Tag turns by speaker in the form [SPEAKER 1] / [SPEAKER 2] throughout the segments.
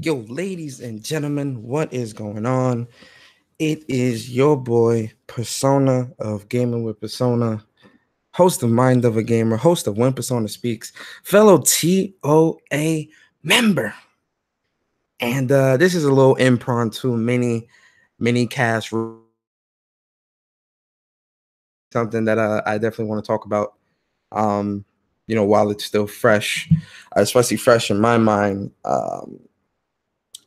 [SPEAKER 1] Yo, ladies and gentlemen, what is going on? It is your boy, Persona of Gaming with Persona, host of Mind of a Gamer, host of When Persona Speaks, fellow TOA member. And this is a little impromptu mini cast, something that I definitely want to talk about. Um, while it's still fresh, especially fresh in my mind.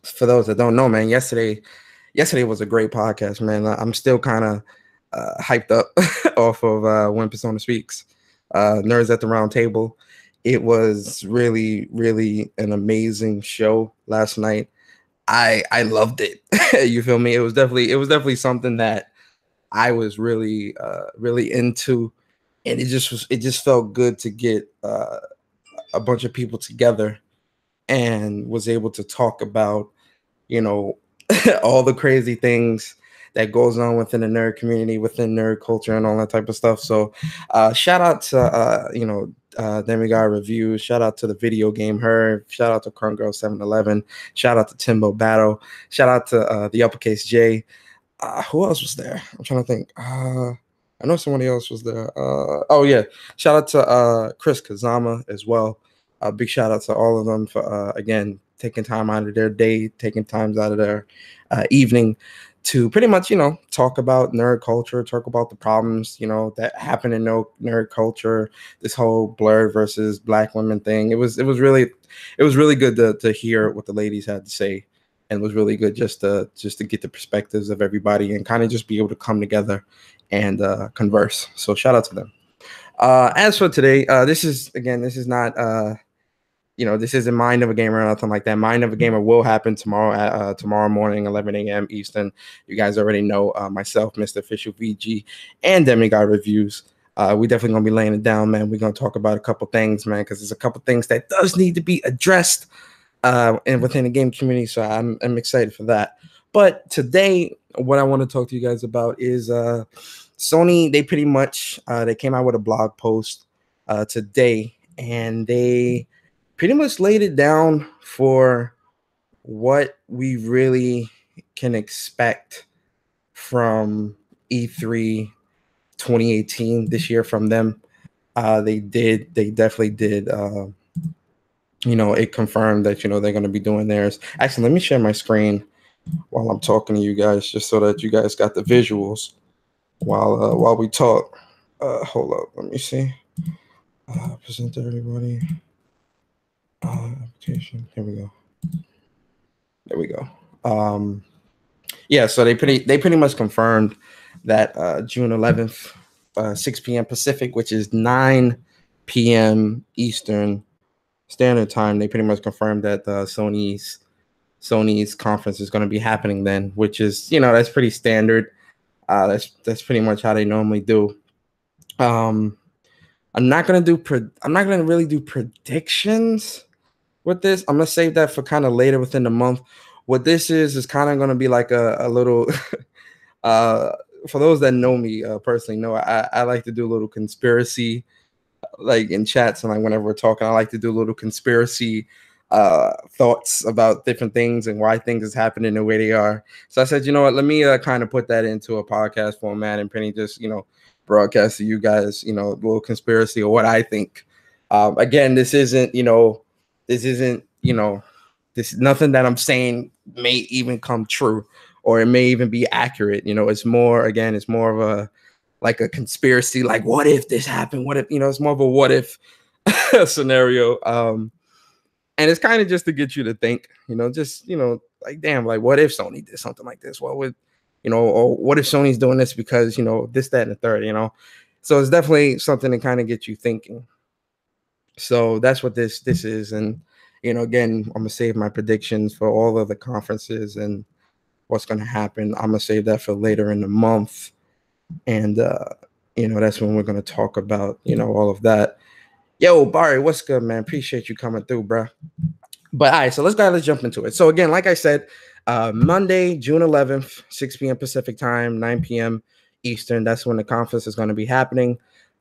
[SPEAKER 1] For those that don't know, man, yesterday was a great podcast, man. I'm still kind of hyped up off of When Persona Speaks, Nerds at the Round Table. It was really an amazing show last night. I loved it. You feel me? It was definitely something that I was really into, and it just felt good to get a bunch of people together and was able to talk about you know all the crazy things that goes on within the nerd community, within nerd culture, and all that type of stuff. So, shout out to Demigod Reviews. Shout out to the Video Game Her. Shout out to Crunk Girl 711. Shout out to Timbo Battle. Shout out to the Uppercase J. Who else was there? I'm trying to think. I know somebody else was there. Oh yeah, shout out to Chris Kazama as well. Big shout out to all of them for again taking time out of their day, taking times out of their evening to pretty much talk about nerd culture, talk about the problems that happen in nerd culture. This whole blurred versus black women thing. It was really good to hear what the ladies had to say, and it was really good just to get the perspectives of everybody and kind of just be able to come together and converse. So shout out to them. As for today, this is not this isn't Mind of a Gamer or nothing like that. Mind of a Gamer will happen tomorrow morning, 11 a.m. Eastern. You guys already know myself, Mr. Official VG, and Demigod Reviews. We definitely gonna be laying it down, man. We're gonna talk about a couple things, man, because there's a couple things that does need to be addressed and within the game community. So I'm excited for that. But today, what I want to talk to you guys about is Sony. They pretty much they came out with a blog post today, and they pretty much laid it down for what we really can expect from E3 2018 this year from them. They definitely did. It confirmed that they're going to be doing theirs. Actually, let me share my screen while I'm talking to you guys, just so that you guys got the visuals while we talk. Hold up, let me see. Present to everybody. Application. Here we go. There we go. Yeah, so they pretty much confirmed that June 11th, 6 p.m. Pacific, which is 9 p.m. Eastern Standard Time. They pretty much confirmed that Sony's conference is going to be happening then, which is that's pretty standard. That's pretty much how they normally do. I'm not gonna really do predictions with this. I'm gonna save that for kind of later within the month. What this is kind of gonna be like a little. uh, for those that know me personally, know I like to do a little conspiracy, like in chats and like whenever we're talking, I like to do a little conspiracy thoughts about different things and why things is happening the way they are. So I said, you know what, let me kind of put that into a podcast format and Penny just broadcast to you guys, a little conspiracy or what I think. Again, this is nothing that I'm saying may even come true or it may even be accurate. It's more of a like a conspiracy, like what if this happened? What if, it's more of a what if scenario. And it's kind of just to get you to think, like, damn, like what if Sony did something like this? What would, or what if Sony's doing this because, this, that, and the third, So it's definitely something to kind of get you thinking. So that's what this is. And, again, I'm gonna save my predictions for all of the conferences and what's gonna happen. I'm gonna save that for later in the month. And that's when we're gonna talk about, all of that. Yo, Barry, what's good, man? Appreciate you coming through, bro. But all right, so let's jump into it. So again, like I said, Monday, June 11th, 6 p.m. Pacific time, 9 p.m. Eastern. That's when the conference is going to be happening.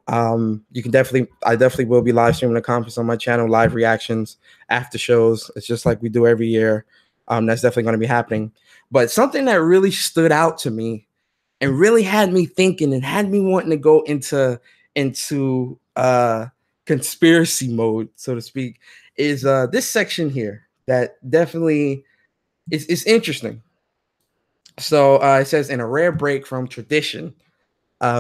[SPEAKER 1] I definitely will be live streaming the conference on my channel, live reactions, after shows. It's just like we do every year. That's definitely going to be happening. But something that really stood out to me and really had me thinking and had me wanting to go into conspiracy mode, so to speak, is this section here that definitely is interesting. So it says, in a rare break from tradition,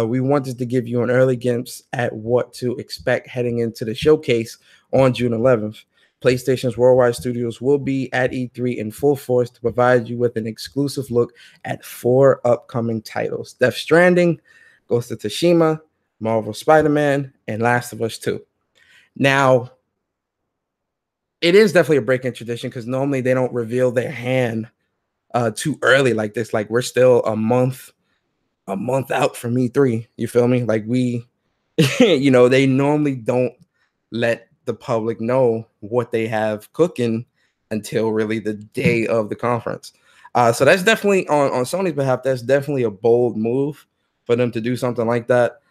[SPEAKER 1] we wanted to give you an early glimpse at what to expect heading into the showcase on June 11th. PlayStation's worldwide studios will be at E3 in full force to provide you with an exclusive look at 4 upcoming titles: Death Stranding, Ghost of Tsushima, Marvel Spider-Man, and Last of Us 2. Now, it is definitely a break in tradition because normally they don't reveal their hand too early like this. Like, we're still a month out from E3. You feel me? Like, we, they normally don't let the public know what they have cooking until really the day of the conference. So that's definitely on Sony's behalf. That's definitely a bold move for them to do something like that.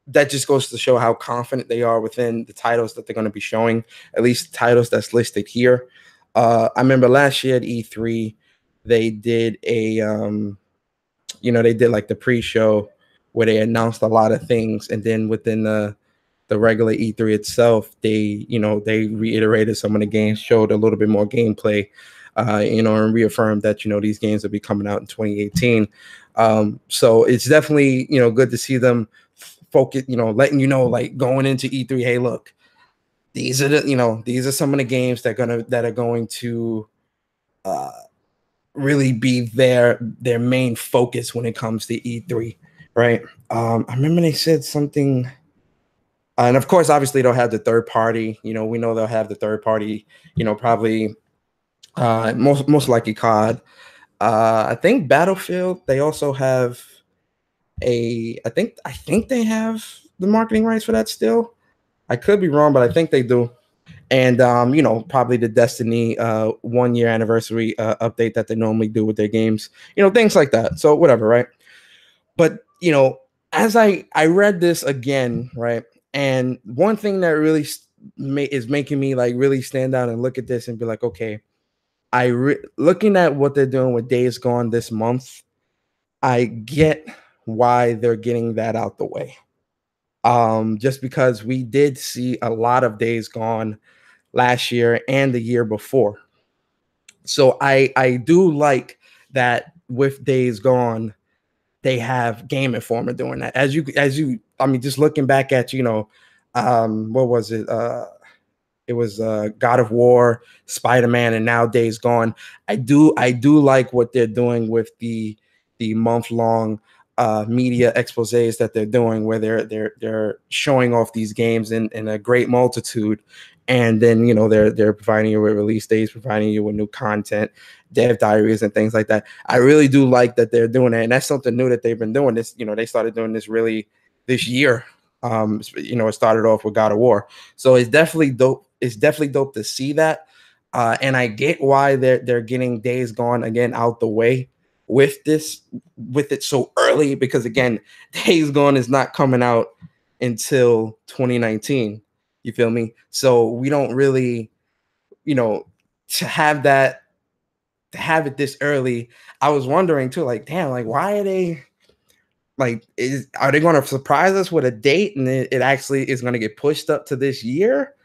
[SPEAKER 1] That just goes to show how confident they are within the titles that they're going to be showing, at least titles that's listed here. I remember last year at E3, they did they did like the pre-show where they announced a lot of things, and then within the regular E3 itself, they reiterated some of the games, showed a little bit more gameplay, and reaffirmed that these games will be coming out in 2018. So it's definitely good to see them focus, letting like going into E3, hey, look, these are some of the games that are going to really be their main focus when it comes to E3, right? I remember they said something, and of course, obviously they'll have the third party. We know they'll have the third party. Probably most likely COD. I think Battlefield. They also have I think they have the marketing rights for that still. I could be wrong, but I think they do. And probably the Destiny 1 year anniversary update that they normally do with their games, things like that. So whatever, right? But as I read this again, right, and one thing that really is making me like really stand out and look at this and be like, okay, looking at what they're doing with Days Gone this month, I get why they're getting that out the way. Just because we did see a lot of Days Gone last year and the year before. So I do like that with Days Gone, they have Game Informer doing that. As you, I mean, just looking back at, what was it? It was God of War, Spider-Man, and now Days Gone. I do like what they're doing with the month-long media exposés that they're doing, where they're showing off these games in a great multitude, and then they're providing you with release dates, providing you with new content, dev diaries, and things like that. I really do like that they're doing it, and that's something new that they've been doing. This, they started doing this really this year. It started off with God of War, so it's definitely dope. It's definitely dope to see that, and I get why they're getting Days Gone again out the way with it so early, because again, Days Gone is not coming out until 2019. You feel me? So we don't really, to have it this early. I was wondering too, like, damn, like, why are they? Like, are they going to surprise us with a date and it actually is going to get pushed up to this year?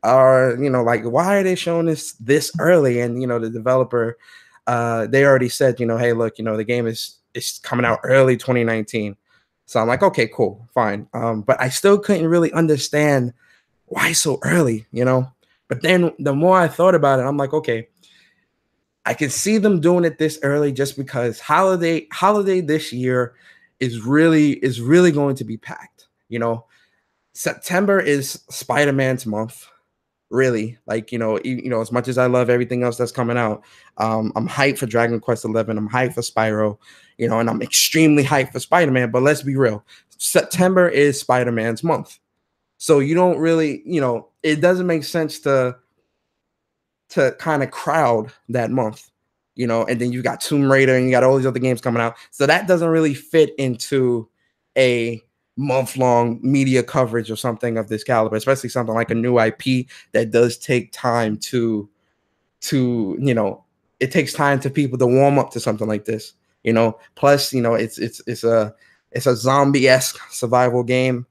[SPEAKER 1] Or, like, why are they showing this early? And, the developer, they already said, hey, look, the game is coming out early 2019. So I'm like, okay, cool, fine. But I still couldn't really understand why so early, But then the more I thought about it, I'm like, okay, I can see them doing it this early just because holiday this year is really going to be packed. September is Spider-Man's month, really. Like, as much as I love everything else that's coming out, I'm hyped for Dragon Quest 11. I'm hyped for Spyro, and I'm extremely hyped for Spider-Man. But let's be real, September is Spider-Man's month, so you don't really, it doesn't make sense to kind of crowd that month, and then you got Tomb Raider and you got all these other games coming out. So that doesn't really fit into a month-long media coverage or something of this caliber, especially something like a new IP that does take time to to, it takes time to people to warm up to something like this. Plus, it's a zombie-esque survival game,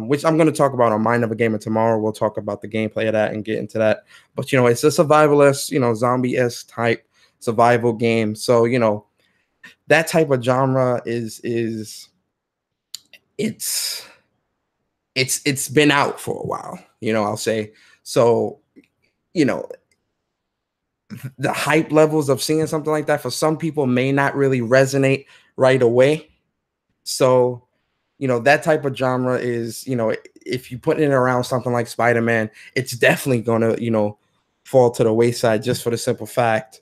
[SPEAKER 1] which I'm going to talk about on Mind of a Gamer tomorrow. We'll talk about the gameplay of that and get into that. But it's a survival-esque, zombie-esque type survival game. So that type of genre is it's been out for a while. I'll say. So the hype levels of seeing something like that for some people may not really resonate right away. So, that type of genre is, if you put it around something like Spider-Man, it's definitely going to, fall to the wayside just for the simple fact,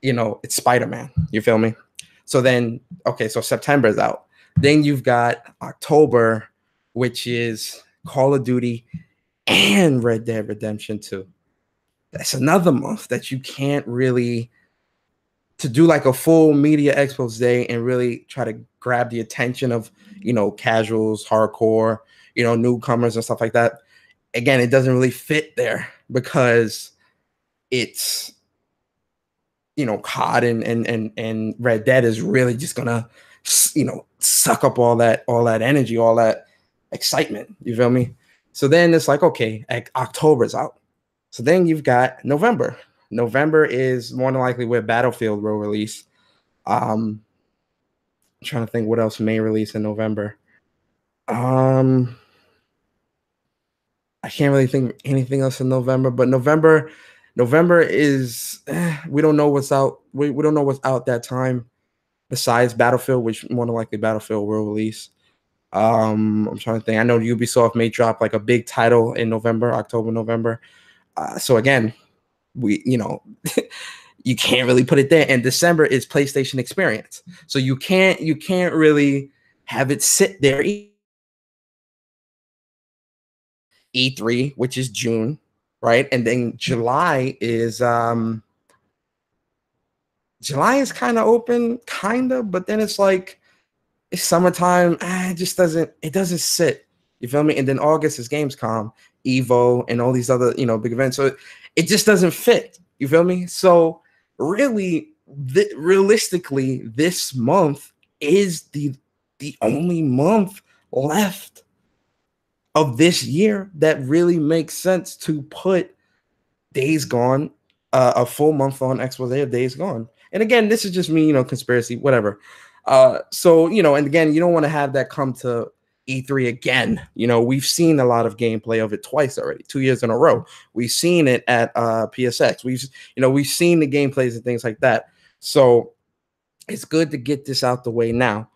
[SPEAKER 1] it's Spider-Man. You feel me? So then, okay, so September is out. Then you've got October, which is Call of Duty and Red Dead Redemption 2. That's another month that you can't really, to do like a full media expose and really try to grab the attention of, casuals, hardcore, newcomers and stuff like that. Again, it doesn't really fit there because it's, COD and Red Dead is really just gonna, suck up all that energy, all that excitement. You feel me? So then it's like, okay, October's out. So then you've got November. November is more than likely where Battlefield will release. I'm trying to think what else may release in November. I can't really think of anything else in November, but November is we don't know what's out. We don't know what's out that time besides Battlefield, which more than likely Battlefield will release. I'm trying to think. I know Ubisoft may drop like a big title in November, October, November. So again, you can't really put it there. And December is PlayStation Experience, so you can't really have it sit there. E3, which is June, right? And then July is kind of open, kind of, but then it's like it's summertime. It doesn't sit. You feel me? And then August is Gamescom, Evo, and all these other big events. So it just doesn't fit. You feel me? So really, realistically, this month is the only month left of this year that really makes sense to put Days Gone, a full month on expose of Days Gone. And again, this is just me, conspiracy, whatever. So, and again, you don't want to have that come to E3 again. We've seen a lot of gameplay of it twice already, 2 years in a row. We've seen it at PSX. We've seen the gameplays and things like that. So it's good to get this out the way now.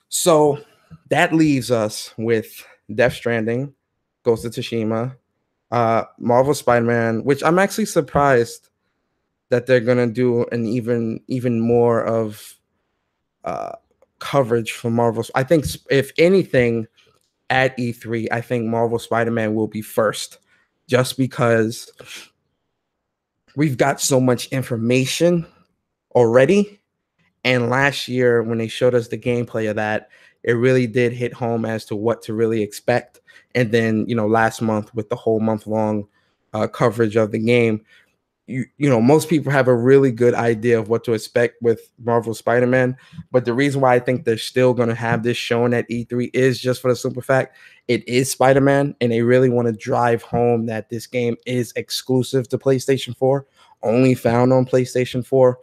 [SPEAKER 1] So that leaves us with Death Stranding, Ghost of Tsushima, Marvel Spider-Man, which I'm actually surprised that they're gonna do an even more of coverage for Marvel. I think if anything at E3, I think Marvel Spider-Man will be first, just because we've got so much information already. And last year, when they showed us the gameplay of that, it really did hit home as to what to really expect. And then, last month with the whole month-long coverage of the game, most people have a really good idea of what to expect with Marvel Spider-Man. But the reason why I think they're still going to have this shown at E3 is just for the simple fact it is Spider-Man, and they really want to drive home that this game is exclusive to PlayStation 4, only found on PlayStation 4.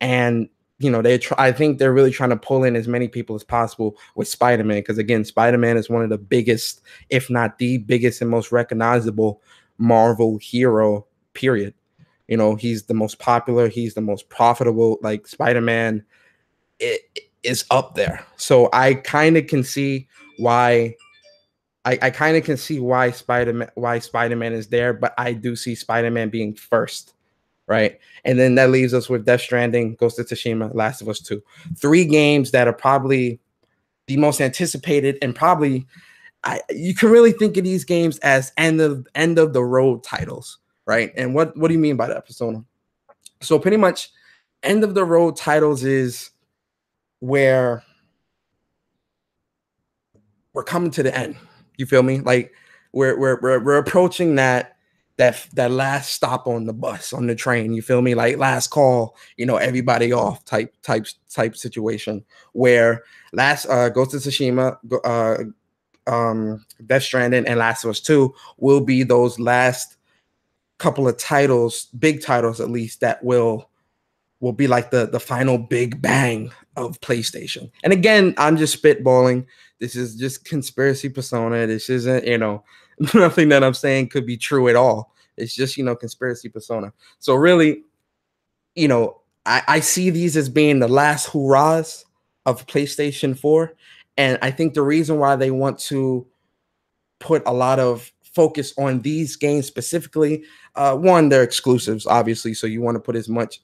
[SPEAKER 1] And I think they're really trying to pull in as many people as possible with Spider-Man, because again, Spider-Man is one of the biggest, if not the biggest and most recognizable Marvel hero, period. He's the most popular, he's the most profitable. Like, Spider-Man is up there. So I kind of can see why Spider-Man is there, but I do see Spider-Man being first. Right. And then that leaves us with Death Stranding, Ghost of Tsushima, Last of Us 2. 3 games that are probably the most anticipated, and probably you can really think of these games as end of the road titles. Right. And what do you mean by that, Persona? So pretty much end of the road titles is where we're coming to the end. You feel me? Like we're approaching that that last stop on the bus, on the train, you feel me? Like last call, everybody off type situation where last Ghost of Tsushima, Death Stranding, and Last of Us 2 will be those last couple of titles, big titles at least, that will be like the final big bang of PlayStation. And again, I'm just spitballing. This is just conspiracy persona. This isn't, nothing that I'm saying could be true at all. It's just, conspiracy persona. So really, I see these as being the last hurrahs of PlayStation 4. And I think the reason why they want to put a lot of focus on these games specifically, one, they're exclusives, obviously, so you want to put as much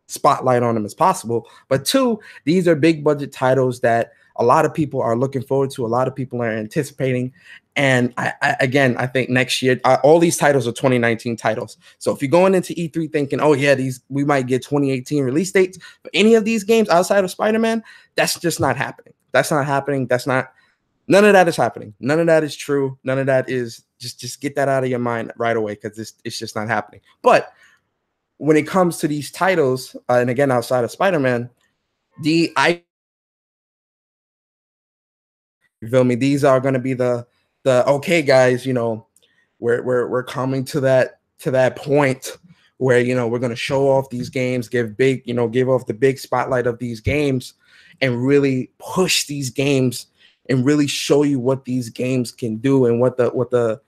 [SPEAKER 1] spotlight on them as possible. But two, these are big budget titles that a lot of people are looking forward to, a lot of people are anticipating. And I think next year, all these titles are 2019 titles. So if you're going into E3 thinking, oh yeah, we might get 2018 release dates, but any of these games outside of Spider-Man, that's just not happening. That's not happening. None of that is happening. None of that is true. None of that is just get that out of your mind right away, because it's just not happening. But when it comes to these titles, and again, outside of Spider-Man, you feel me? These are going to be the okay, guys. We're coming to that point where we're going to show off these games, give off the big spotlight of these games, and really push these games and really show you what these games can do and what the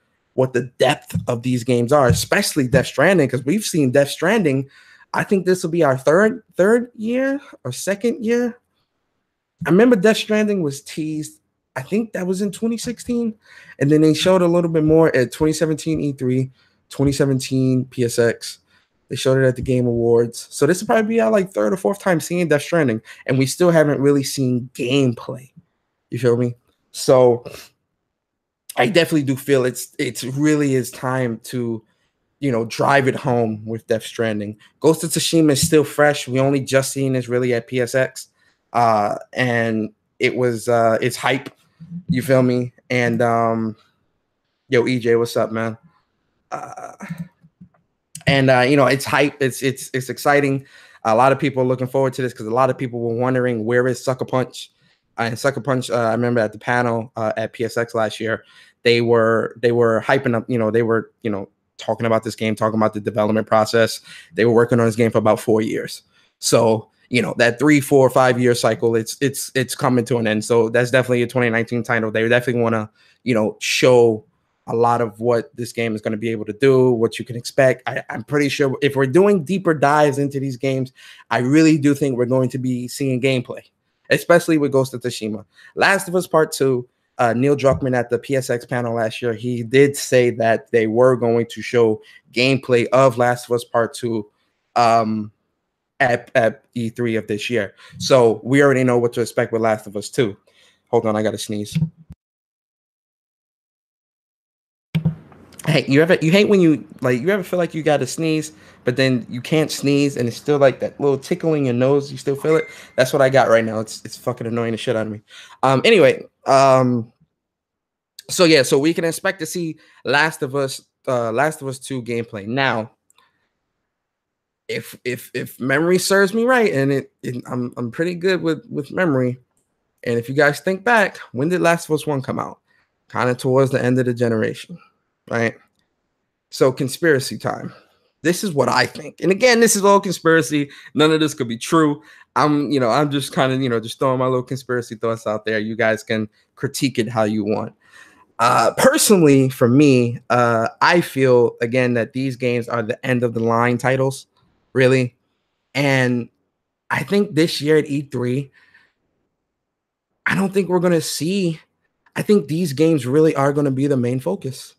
[SPEAKER 1] depth of these games are, especially Death Stranding, because we've seen Death Stranding. I think this will be our third year or second year. I remember Death Stranding was teased. I think that was in 2016, and then they showed a little bit more at 2017 E3, 2017 PSX. They showed it at the Game Awards. So this will probably be our like third or fourth time seeing Death Stranding, and we still haven't really seen gameplay. You feel me? So I definitely do feel it's really is time to, drive it home with Death Stranding. Ghost of Tsushima is still fresh. We only just seen this really at PSX, and it's hype. You feel me? And yo, EJ, what's up, man? It's hype. It's exciting. A lot of people are looking forward to this because a lot of people were wondering where is Sucker Punch. And Sucker Punch, I remember at the panel at PSX last year, they were hyping up. They were talking about this game, talking about the development process. They were working on this game for about 4 years. So that 3, 4, 5 year cycle, it's coming to an end. So that's definitely a 2019 title. They definitely want to show a lot of what this game is going to be able to do, what you can expect. I'm pretty sure if we're doing deeper dives into these games, I really do think we're going to be seeing gameplay, especially with Ghost of Tsushima. Last of Us Part 2, Neil Druckmann at the PSX panel last year, he did say that they were going to show gameplay of Last of Us Part 2 at E3 of this year. So we already know what to expect with Last of Us 2. Hold on, I got to sneeze. Hey, you hate when you ever feel like you got to sneeze, but then you can't sneeze and it's still like that little tickle in your nose, you still feel it? That's what I got right now. It's fucking annoying the shit out of me. Anyway, so yeah, so we can expect to see Last of Us 2 gameplay. Now, if memory serves me right, and I'm pretty good with memory, and if you guys think back, when did Last of Us 1 come out? Kind of towards the end of the generation, right? So conspiracy time. This is what I think. And again, this is all conspiracy. None of this could be true. I'm just kind of, just throwing my little conspiracy thoughts out there. You guys can critique it how you want. Personally, for me, I feel again that these games are the end of the line titles, really. And I think this year at E3, I don't think we're going to see. I think these games really are going to be the main focus.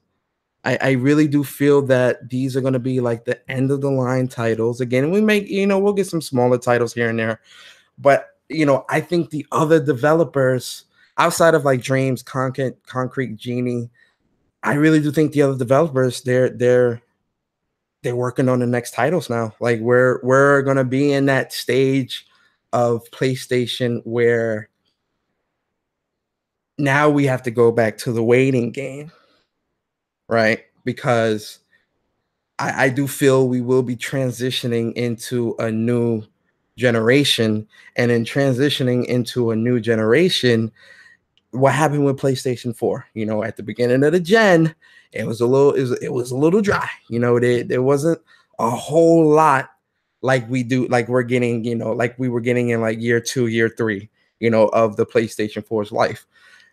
[SPEAKER 1] I really do feel that these are going to be like the end of the line titles. Again, we make, we'll get some smaller titles here and there. But, I think the other developers outside of like Dreams, Concrete Genie, I really do think the other developers, they're working on the next titles now. Like we're going to be in that stage of PlayStation where now we have to go back to the waiting game. Right? Because I do feel we will be transitioning into a new generation, and in transitioning into a new generation, what happened with PlayStation 4? You know, at the beginning of the gen, it was a little dry. You know, there wasn't a whole lot like we're getting, you know, like we were getting in like year 2, year 3, you know, of the PlayStation 4's life.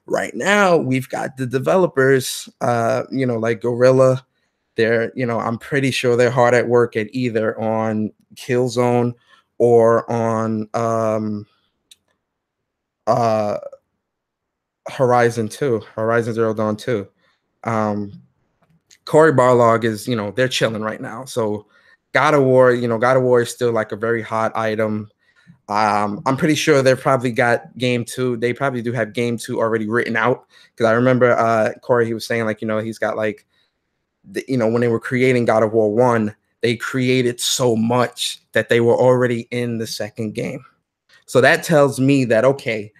[SPEAKER 1] Right now, we've got the developers, you know, like Gorilla. They're, you know, I'm pretty sure they're hard at work at either on Killzone or on uh Horizon 2, Horizon Zero Dawn 2. Um, Corey Barlog is, you know, they're chilling right now. So God of War, you know, God of War is still like a very hot item. I'm pretty sure they've probably got game 2. They probably do have game 2 already written out. Because I remember Corey, he was saying like, you know, he's got like, you know, when they were creating God of War 1, they created so much that they were already in the second game. So that tells me that, okay,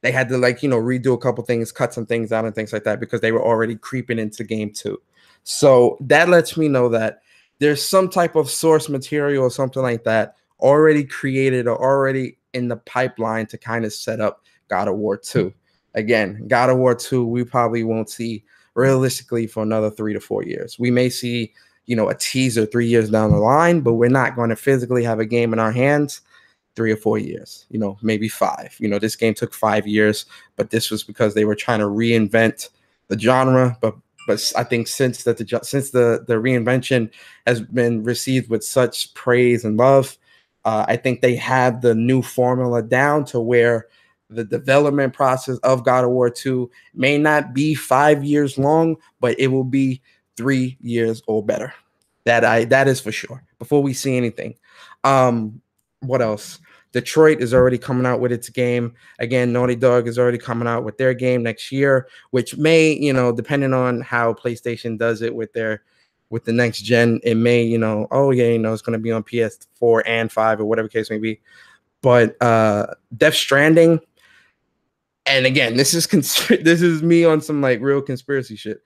[SPEAKER 1] they had to, like, you know, redo a couple things, cut some things out and things like that because they were already creeping into game 2. So that lets me know that there's some type of source material or something like that already created or already in the pipeline to kind of set up God of War 2. Again, God of War 2, we probably won't see realistically for another 3 to 4 years. We may see, you know, a teaser 3 years down the line, but we're not going to physically have a game in our hands 3 or 4 years, you know, maybe 5. You know, this game took 5 years, but this was because they were trying to reinvent the genre. But I think since the reinvention has been received with such praise and love, I think they have the new formula down to where the development process of God of War 2 may not be 5 years long, but it will be 3 years or better. That is for sure. Before we see anything, what else? Detroit is already coming out with its game. Again, Naughty Dog is already coming out with their game next year, which may, you know, depending on how PlayStation does it with the next gen, it may, you know, oh yeah, you know, it's going to be on PS4 and 5 or whatever case may be. But Death Stranding, and again, this is this is me on some like real conspiracy shit.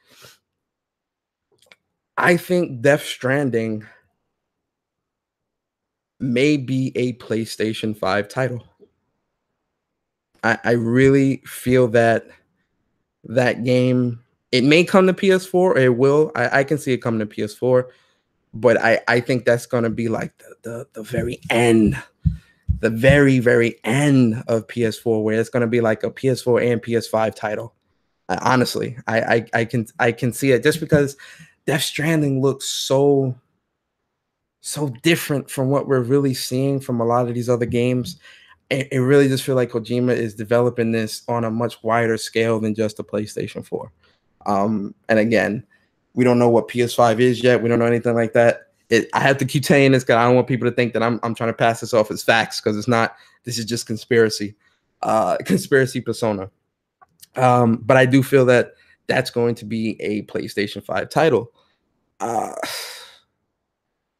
[SPEAKER 1] I think Death Stranding may be a PlayStation 5 title. I really feel that that game, it may come to PS4, or it will. I can see it coming to PS4, but I think that's gonna be like the very end, the very, very end of PS4, where it's gonna be like a PS4 and PS5 title. Honestly, I can see it just because Death Stranding looks so different from what we're really seeing from a lot of these other games. It really just feel like Kojima is developing this on a much wider scale than just the PlayStation 4. And again, we don't know what PS5 is yet. We don't know anything like that. I have to keep saying this because I don't want people to think that I'm trying to pass this off as facts, because it's not. This is just conspiracy persona. But I do feel that that's going to be a PlayStation 5 title. Uh,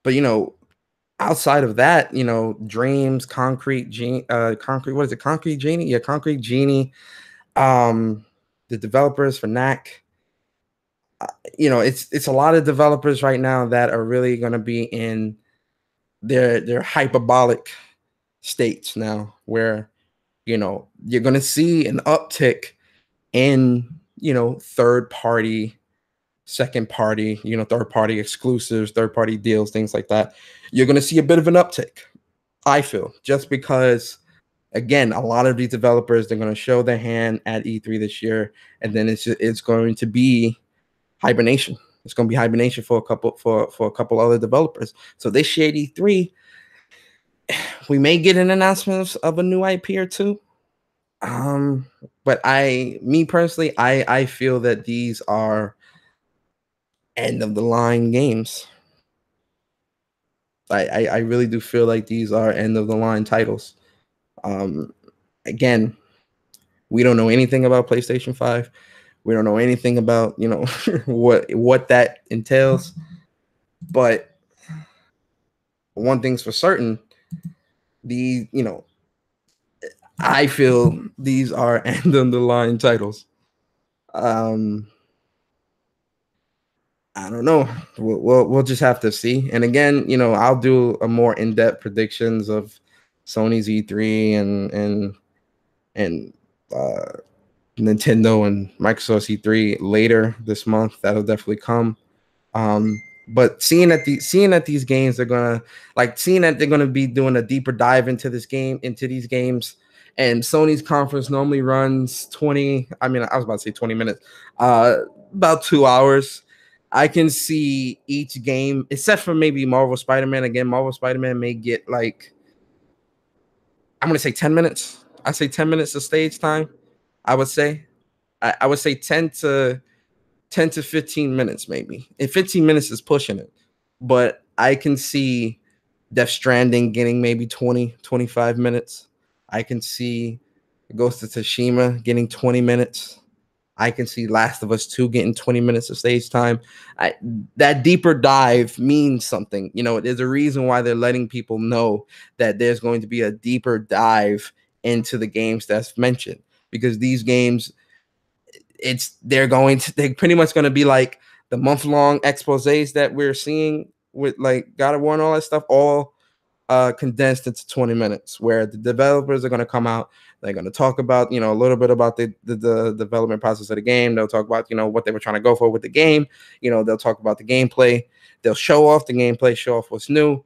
[SPEAKER 1] but you know, outside of that, you know, Dreams, Concrete, what is it? Concrete Genie? Yeah, Concrete Genie. Um, the developers for Knack. You know, it's a lot of developers right now that are really going to be in their hyperbolic states now, where, you know, you're going to see an uptick in, you know, third party, second party, you know, third party exclusives, third party deals, things like that. You're going to see a bit of an uptick, I feel, just because, again, a lot of these developers, they're going to show their hand at E3 this year, and then it's going to be hibernation. It's going to be hibernation for a couple other developers. So this year at E3, we may get an announcement of a new IP or two. But me personally, I feel that these are end of the line games. I really do feel like these are end of the line titles. Um, Again, we don't know anything about PlayStation 5. We don't know anything about, you know, what that entails. But one thing's for certain, you know, I feel these are end of the line titles. Um, I don't know. We'll just have to see. And again, I'll do a more in-depth predictions of Sony's E3 and uh, Nintendo and Microsoft E3 later this month. That'll definitely come. But seeing that these games are gonna seeing that they're gonna be doing a deeper dive into these games, and Sony's conference normally runs 20. I mean, I was about to say 20 minutes, about 2 hours. I can see each game, except for maybe Marvel Spider-Man. Again, Marvel Spider-Man may get I'm gonna say 10 minutes. I say 10 minutes of stage time. I would say, I would say 10 to 15 minutes, maybe. And 15 minutes is pushing it. But I can see Death Stranding getting maybe 20, 25 minutes. I can see Ghost of Tsushima getting 20 minutes. I can see Last of Us 2 getting 20 minutes of stage time. That deeper dive means something. There's a reason why they're letting people know that there's going to be a deeper dive into the games that's mentioned. Because these games, they're pretty much going to be like the month-long exposés that we're seeing with like God of War and all that stuff, all condensed into 20 minutes, where the developers are going to come out. They're going to talk about, a little bit about the development process of the game. They'll talk about, what they were trying to go for with the game. They'll talk about the gameplay. They'll show off the gameplay, show off what's new,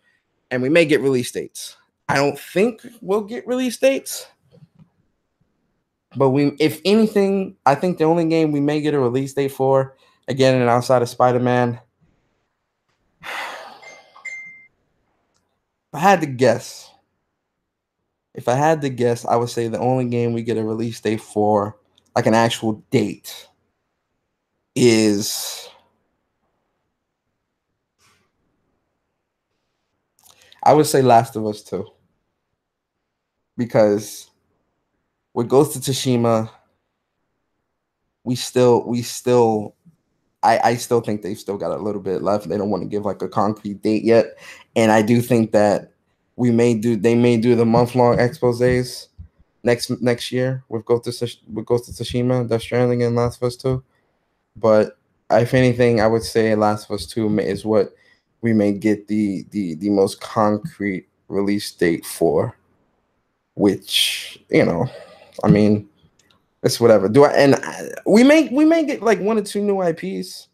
[SPEAKER 1] and we may get release dates. I don't think we'll get release dates, but if anything, I think the only game we may get a release date for, again, and outside of Spider-Man, if I had to guess, I would say the only game we get a release date for, like an actual date, is, I would say Last of Us 2. Because with Ghost of Tsushima, I still think they've still got a little bit left. They don't want to give like a concrete date yet. And I do think that they may do the month-long exposés next year with Ghost of Tsushima, Death Stranding, and Last of Us 2. But if anything, I would say Last of Us 2 is what we may get the most concrete release date for. Which, I mean, it's whatever. We may get like 1 or 2 new IPs.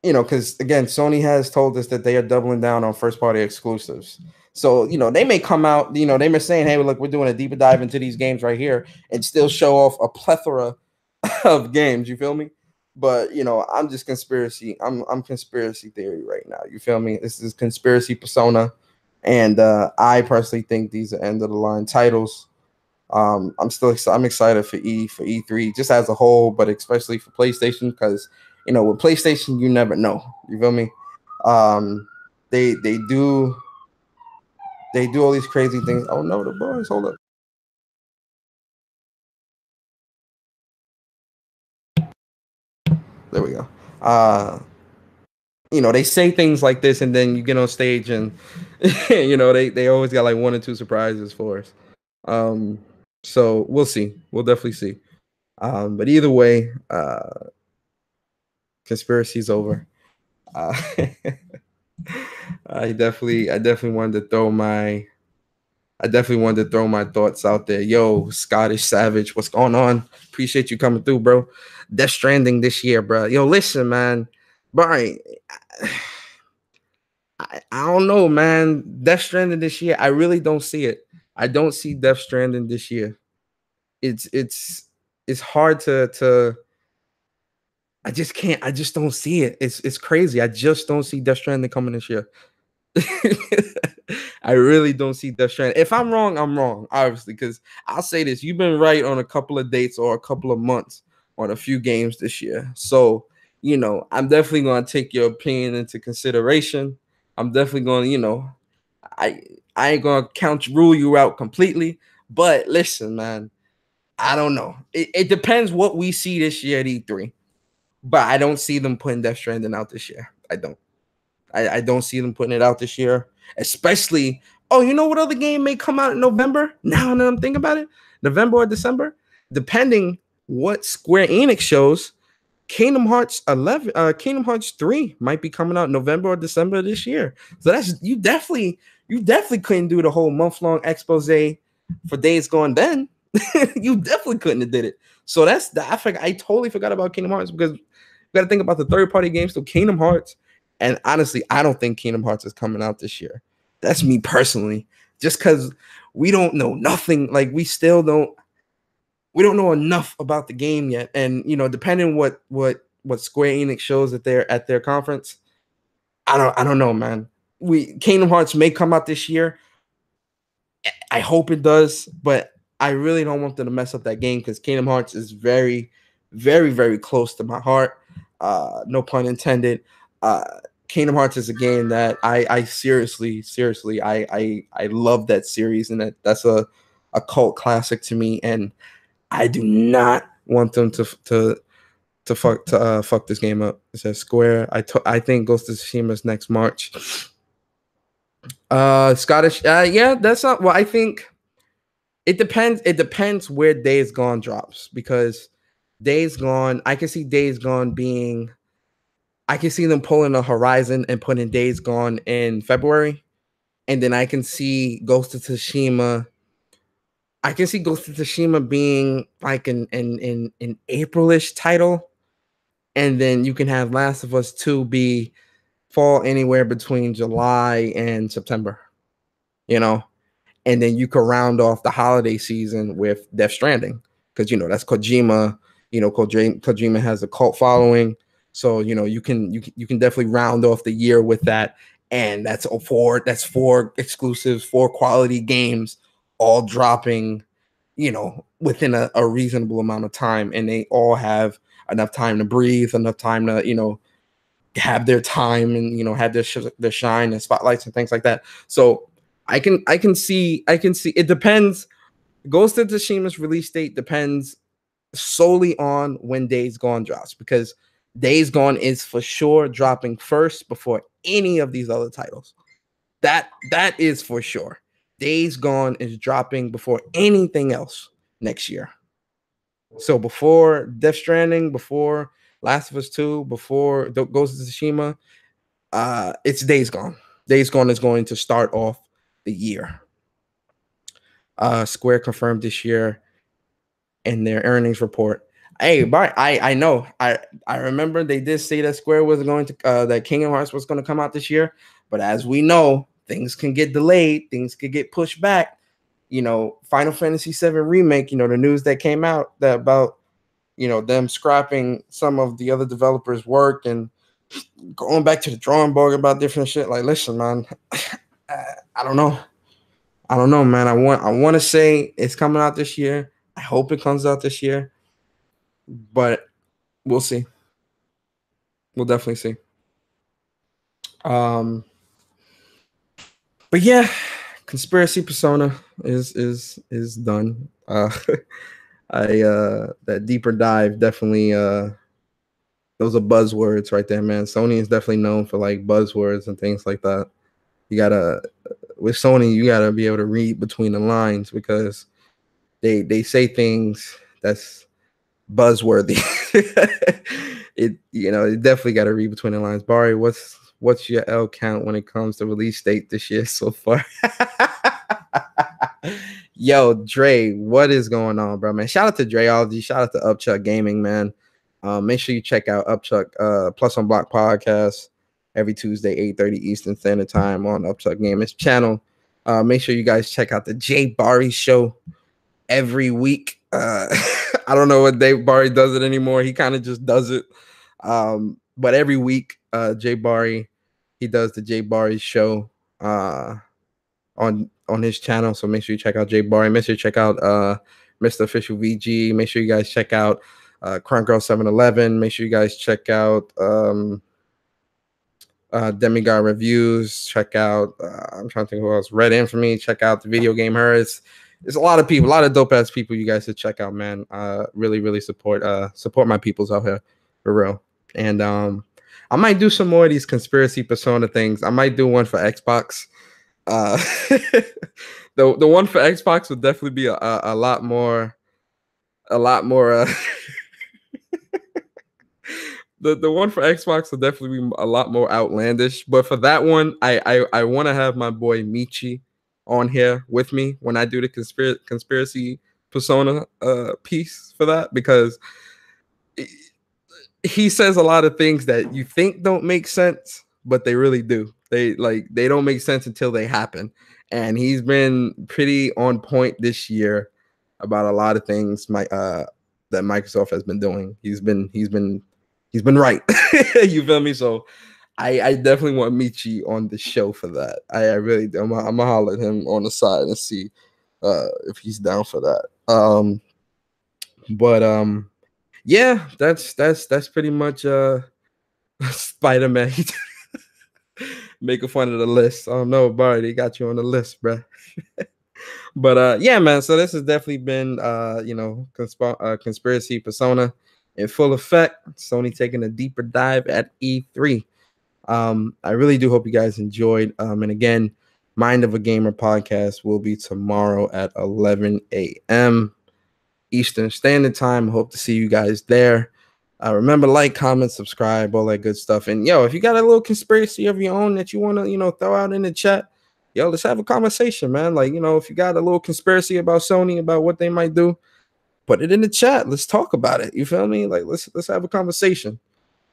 [SPEAKER 1] Because again, Sony has told us that they are doubling down on first party exclusives. So, they may come out, they may saying, hey, look, we're doing a deeper dive into these games right here, and still show off a plethora of games. You feel me? But, I'm just conspiracy. I'm conspiracy theory right now. You feel me? This is conspiracy persona. And I personally think these are end of the line titles. I'm excited for E3 just as a whole, but especially for PlayStation, because with PlayStation you never know. You feel me? They do all these crazy things. Oh no, the boys, hold up. There we go. They say things like this, and then you get on stage, and they always got like 1 or 2 surprises for us. So we'll see. We'll definitely see. But either way, conspiracy's over. I definitely wanted to throw my thoughts out there. Yo, Scottish Savage, what's going on? Appreciate you coming through, bro. Death Stranding this year, bro. Yo, listen, man. Brian, I don't know, man. Death Stranding this year, I really don't see it. I don't see Death Stranding this year. It's hard to I just can't. I just don't see it. It's crazy. I just don't see Death Stranding coming this year. I really don't see Death Stranding. If I'm wrong, I'm wrong, obviously, because I'll say this. You've been right on a couple of dates or a couple of months on a few games this year. So, I'm definitely going to take your opinion into consideration. I'm definitely going to, I ain't going to rule you out completely. But listen, man, I don't know. It depends what we see this year at E3. But I don't see them putting Death Stranding out this year. I don't. I don't see them putting it out this year. Especially, you know what other game may come out in November? Now that I'm thinking about it, November or December, depending what Square Enix shows, Kingdom Hearts 11, Kingdom Hearts 3 might be coming out November or December of this year. So that's you definitely couldn't do the whole month-long expose for Days Gone then. You definitely couldn't have did it. So that's the I totally forgot about Kingdom Hearts because you got to think about the third-party games. So Kingdom Hearts, and honestly, I don't think Kingdom Hearts is coming out this year. That's me personally, just because we don't know nothing. Like we don't know enough about the game yet. And depending what Square Enix shows at their conference, I don't know, man. Kingdom Hearts may come out this year. I hope it does, but I really don't want them to mess up that game because Kingdom Hearts is very, very, very close to my heart. No pun intended. Kingdom Hearts is a game that I seriously, I love that series, and that's a cult classic to me. And I do not want them to fuck this game up. It says Square. I think Ghost of Tsushima's next March. Scottish. Yeah, that's not. Well, I think it depends. It depends where Days Gone drops, because Days Gone, I can see Days Gone being. I can see them pulling a Horizon and putting Days Gone in February, and then I can see Ghost of Tsushima. I can see Ghost of Tsushima being like an April-ish title, and then you can have Last of Us 2 be fall anywhere between July and September, and then you could round off the holiday season with Death Stranding, because that's Kojima. Kojima has a cult following, so you can definitely round off the year with that, and that's four exclusives, 4 quality games, all dropping, within a reasonable amount of time, and they all have enough time to breathe, enough time to have their time, and have their shine and spotlights and things like that. So I can see it depends. Ghost of Tsushima's release date depends solely on when Days Gone drops, because Days Gone is for sure dropping first before any of these other titles. That is for sure. Days Gone is dropping before anything else next year. So before Death Stranding, before Last of Us 2, before Ghost of Tsushima, it's Days Gone. Days Gone is going to start off the year. Square confirmed this year in their earnings report. Hey, but I know. I remember they did say that Square was going to that Kingdom Hearts was going to come out this year, but as we know, things can get delayed, things can get pushed back. Final Fantasy VII Remake, the news that came out that about them scrapping some of the other developers' work and going back to the drawing board about different shit. Like, listen, man, I don't know. I don't know, man. I want to say it's coming out this year. I hope it comes out this year, but we'll see. We'll definitely see. But yeah, Conspiracy Persona is done. That deeper dive definitely those are buzzwords right there, man. Sony is definitely known for like buzzwords and things like that. With Sony, you gotta be able to read between the lines, because they say things that's buzzworthy. You definitely got to read between the lines. Barry, what's your L count when it comes to release date this year so far? Yo, Dre, what is going on, bro, man? Shout out to Dreology, shout out to Upchuck Gaming, man. Make sure you check out Upchuck Plus on Block podcast every Tuesday, 8:30 Eastern Standard Time on Upchuck Gaming's channel. Make sure you guys check out the Jay Barry show every week. I don't know what Dave Barry does it anymore. He kind of just does it. But every week, Jay Barry, he does the Jay Barry show on his channel. So make sure you check out Jay Barry. Make sure you check out Mr. Official VG. Make sure you guys check out Crunk Girl 711. Make sure you guys check out Demigod Reviews. Check out I'm trying to think who else. Red Infamy. Check out the Video Game Herds. There's a lot of people, a lot of dope ass people you guys should check out, man. Really support my peoples out here, for real. And I might do some more of these Conspiracy Persona things. I might do one for Xbox. The one for Xbox would definitely be a lot more the one for Xbox will definitely be a lot more outlandish. But for that one, I want to have my boy Michi on here with me when I do the conspiracy persona piece for that, because he says a lot of things that you think don't make sense, but they really do. They don't make sense until they happen. And he's been pretty on point this year about a lot of things that Microsoft has been doing. He's been right. You feel me? So I definitely want Michi on the show for that. I really do. I'm gonna holler at him on the side and see if he's down for that. But yeah, that's pretty much Spider-Man. Making fun of the list. I don't know, Barry, they got you on the list, bro. But yeah, man. So this has definitely been conspiracy persona in full effect. Sony taking a deeper dive at E3. I really do hope you guys enjoyed. And again, Mind of a Gamer podcast will be tomorrow at 11 a.m. Eastern Standard Time. Hope to see you guys there. Remember, like, comment, subscribe, all that good stuff. And yo, if you got a little conspiracy of your own that you want to, throw out in the chat, yo, let's have a conversation, man. Like, if you got a little conspiracy about Sony, about what they might do, put it in the chat. Let's talk about it. You feel me? Like, let's have a conversation.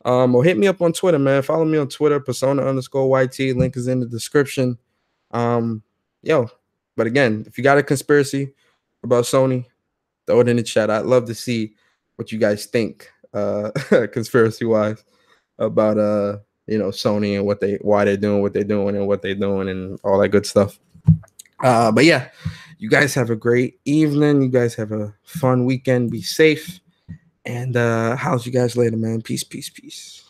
[SPEAKER 1] Or hit me up on Twitter, man. Follow me on Twitter, persona_YT. Link is in the description. Yo, but again, if you got a conspiracy about Sony, throw it in the chat. I'd love to see what you guys think, conspiracy wise, about Sony and why they're doing what they're doing and what they're doing and all that good stuff. But yeah, you guys have a great evening. You guys have a fun weekend. Be safe. And how's you guys later, man? Peace, peace, peace.